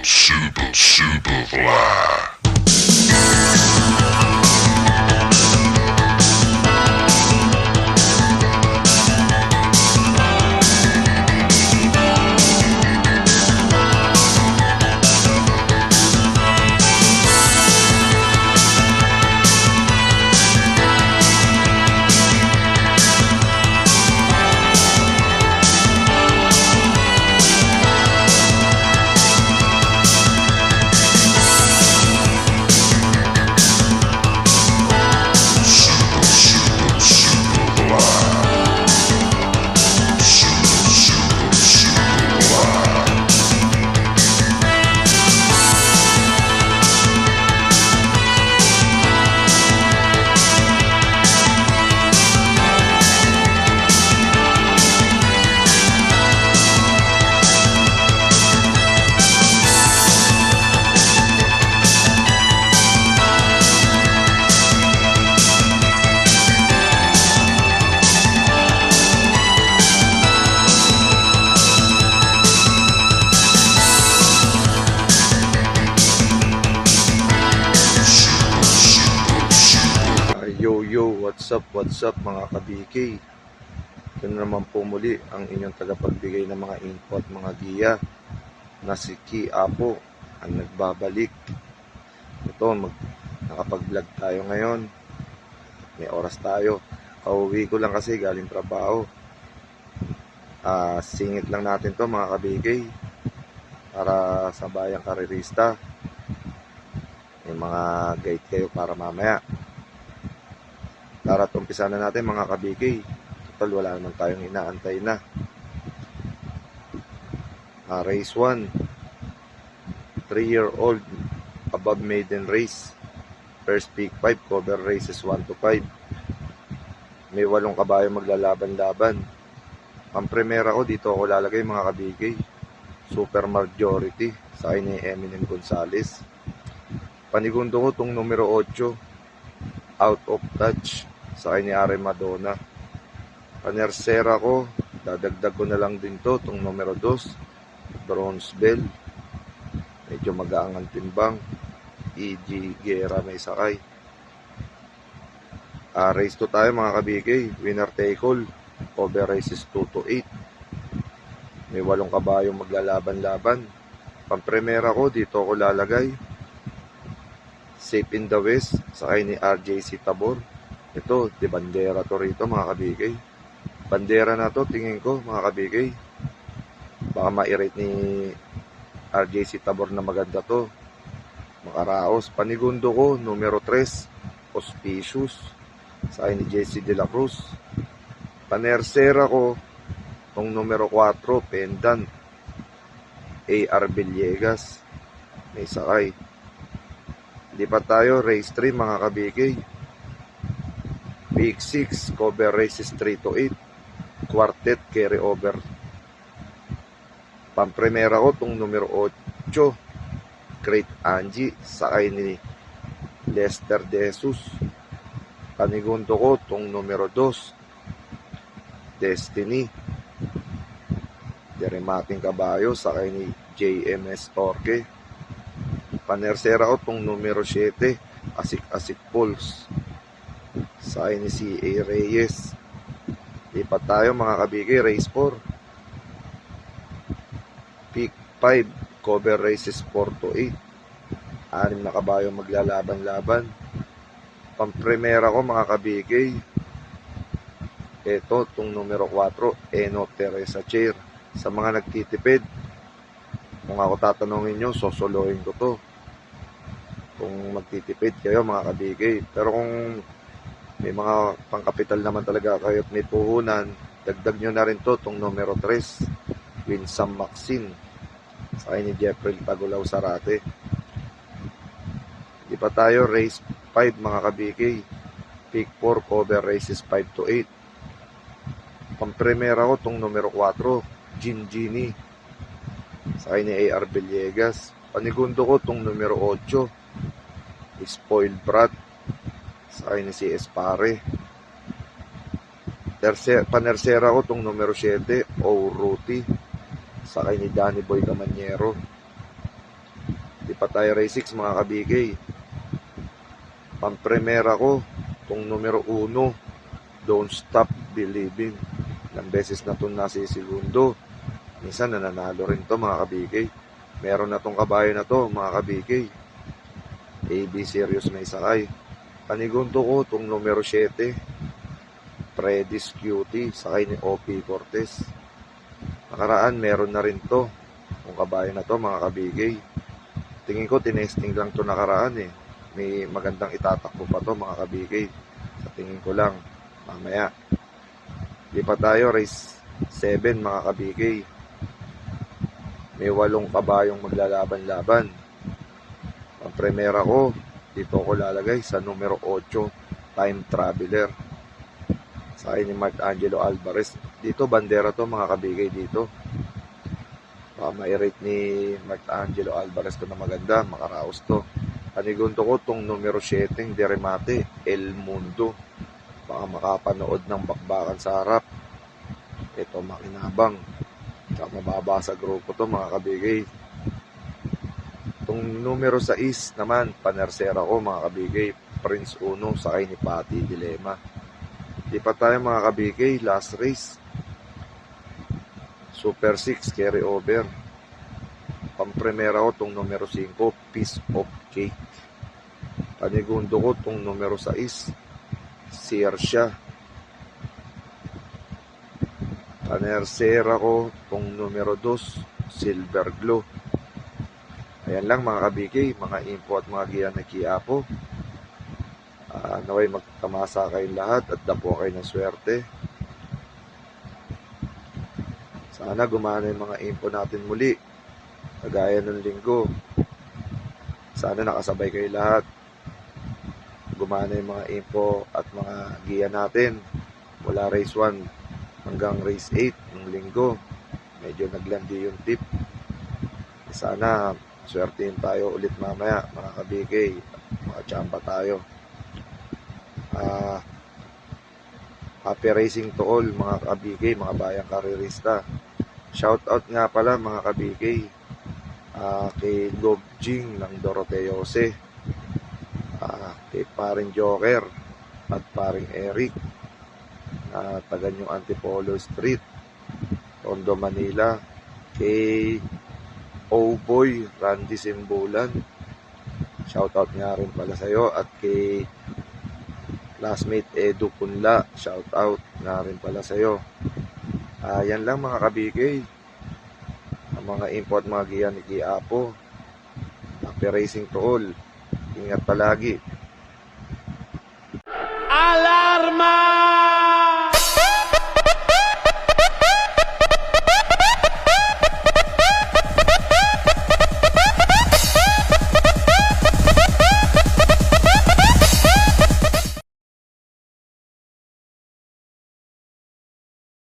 super fly. What's up mga ka-BK? Ito na naman po muli ang inyong tagapagbigay ng mga info at mga giya na si Ki Apo ang nagbabalik. Ito, nakapag-vlog tayo ngayon. May oras tayo. Kauwi ko lang kasi galing trabaho. Singit lang natin to mga ka-BK para sa bayang karirista. May mga guide kayo para mamaya. Tara, umpisa na natin mga ka-BK. Total, wala naman tayong inaantay na. Race 1. 3-year-old above maiden race. First pick 5, cover races 1 to 5. May 8 kabayo maglalaban-laban. Pang-primera ko, dito ako lalagay mga ka-BK. Super majority sa akin ni Eminem Gonzalez. Panigundo ko itong numero 8. Out of touch sa akin ni Are Madonna. Panersera ko, dadagdag ko na lang din to, itong numero 2, Bronze Bell. Medyo magaang ang timbang. E.G. Guerra may sakay. Race 2 tayo mga ka-BK. Winner take all. Over races 2 to 8. May 8 kabayong maglalaban-laban. Pang-primera ko, dito ako lalagay. Safe in the West sa akin ni RJC Tabor. Ito, di bandera to rito mga ka-BK. Bandera na to, tingin ko mga ka-BK. Baka ma-irate ni RJC Tabor na maganda to. Makaraos. Panigundo ko, numero 3, Auspicious sa akin ni JC De La Cruz. Panersera ko, tong numero 4, Pendant, AR Villegas. May sakay. Lipat tayo, race 3 mga ka-BK. Pick 6, cover races 3 to 8. Quartet, carry over. Pang-primera ko, itong numero 8, Great Angie, sakay ni Lester De Jesus. Panigundo ko, itong numero 2, Destiny. Deremating kabayo, sakay ni JMS Torque. Panersera ko itong numero 7, Asik Pulse sa akin ni C.A. Reyes. Lipat tayo mga ka-BK, race 4. Pick 5, cover races 4 to 8. 6 na kabayo maglalaban-laban. Pang-primera ko mga ka-BK, ito, itong numero 4, Eno Teresa Chair. Sa mga nagtitipid, kung ako tatanungin nyo, sosolohin ko to. Kung magtitipid kayo mga ka-BK. Pero kung may mga pangkapital naman talaga kayo at may puhunan, dagdag nyo na rin to, itong numero 3, Winsam Maxine sa akin ni Jeffrey Tagulaw Sarate. Di pa tayo, race 5 mga ka-BK. Pick 4, cover races 5 to 8. Pang-primera ko itong numero 4, Gini sa akin ni AR Villegas. Panigundo ko itong numero 8, Spoiled Brat sa akin ni CS Pare. Panersera ko itong numero 7, Ruti sa akin ni Danny Boy Camanyero. pa tayo race 6 mga kabigay. Pampremera ko, itong numero 1, Don't Stop Believing. Ilang beses na itong nasisegundo. Minsan nananalo rin to mga kabigay. Meron na tong kabayo na to mga kabigay. AB Serious may sakay. Panigundo ko itong numero 7, Predis Cutie, sakay ni OP Cortez. Nakaraan meron na rin to. Itong kabayo na to mga kabigay. Tingin ko tinesting lang to nakaraan eh. May magandang itatakbo pa to mga kabigay. Sa tingin ko lang. Mamaya. Di pa tayo race 7 mga kabigay. May 8 kabayong maglalaban-laban. Ang premera ko, dito ko lalagay sa numero 8, Time Traveler. Sa ni Mark Angelo Alvarez. Dito, bandera to mga kabigay dito. May-rate ni Mark Angelo Alvarez to na maganda, makaraos to. Panigundo ko tong numero 7, Deremate, El Mundo. Baka makapanood ng bakbakan sa harap. Ito, makinabang. Mababa sa grupo to mga kabigay. Itong numero 6 naman, panersera ko mga kabigay, Prince Uno, sakay ni Patty Dilema. Di pa tayo mga kabigay, last race. Super 6, carry over. Pampremera ko itong numero 5, Piece of Cake. Panigundo ko itong numero 6, Siercia. Panersera ko itong numero 2, Silver Glow. Ayan lang mga kabigay, mga info at mga giya na Quiapo. Naway magtamasa kayong lahat at dapo kayo ng swerte. Sana gumana yung mga info natin muli. Kagaya ng linggo. Sana nakasabay kayo lahat. Gumana yung mga info at mga giya natin. Mula race 1 hanggang race 8 ng linggo. Medyo naglandi yung tip. Sana swertein tayo ulit mamaya mga kabigay. Mga tsamba tayo. Happy racing to all mga kabigay, mga bayang karirista. Shout out nga pala mga kabigay kay Love Jing ng Doroteo Jose, kay paring Joker at paring Eric na taga New Antipolo Street, Tondo, Manila, kay O-Boy Randy Simbulan, shout out nga rin pala sa'yo, at kay classmate Edu Punla, shout out nga rin pala sa'yo. Yan lang mga kabigay, ang mga info at mga giya ni Quiapo. Happy racing to all. Ingat palagi.